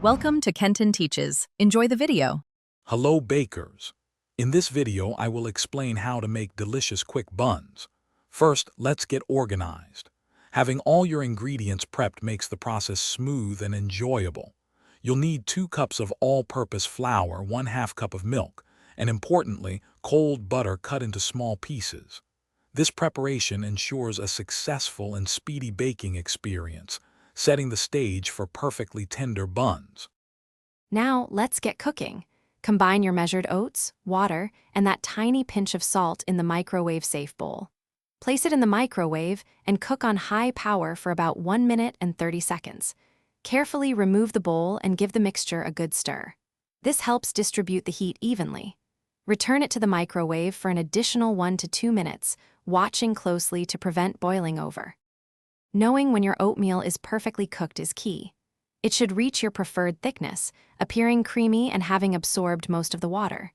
Welcome to Kenton Teaches. Enjoy the video. Hello bakers. In this video I will explain how to make delicious quick buns. First, let's get organized. Having all your ingredients prepped makes the process smooth and enjoyable. You'll need 2 cups of all-purpose flour, 1/2 cup of milk, and importantly, cold butter cut into small pieces. This preparation ensures a successful and speedy baking experience, setting the stage for perfectly tender buns. Now, let's get cooking. Combine your measured oats, water, and that tiny pinch of salt in the microwave-safe bowl. Place it in the microwave and cook on high power for about 1 minute and 30 seconds. Carefully remove the bowl and give the mixture a good stir. This helps distribute the heat evenly. Return it to the microwave for an additional 1 to 2 minutes, watching closely to prevent boiling over. Knowing when your oatmeal is perfectly cooked is key. It should reach your preferred thickness, appearing creamy and having absorbed most of the water.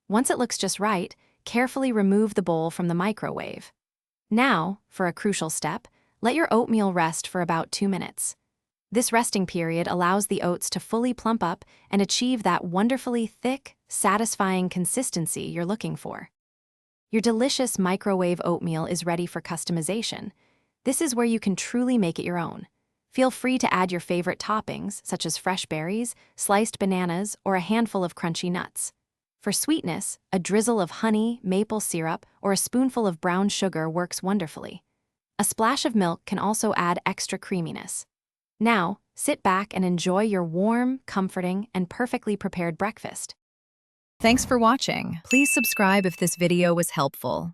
Once it looks just right, carefully remove the bowl from the microwave. Now, for a crucial step, let your oatmeal rest for about 2 minutes. This resting period allows the oats to fully plump up and achieve that wonderfully thick, satisfying consistency you're looking for. Your delicious microwave oatmeal is ready for customization. This is where you can truly make it your own. Feel free to add your favorite toppings, such as fresh berries, sliced bananas, or a handful of crunchy nuts. For sweetness, a drizzle of honey, maple syrup, or a spoonful of brown sugar works wonderfully. A splash of milk can also add extra creaminess. Now, sit back and enjoy your warm, comforting, and perfectly prepared breakfast. Thanks for watching. Please subscribe if this video was helpful.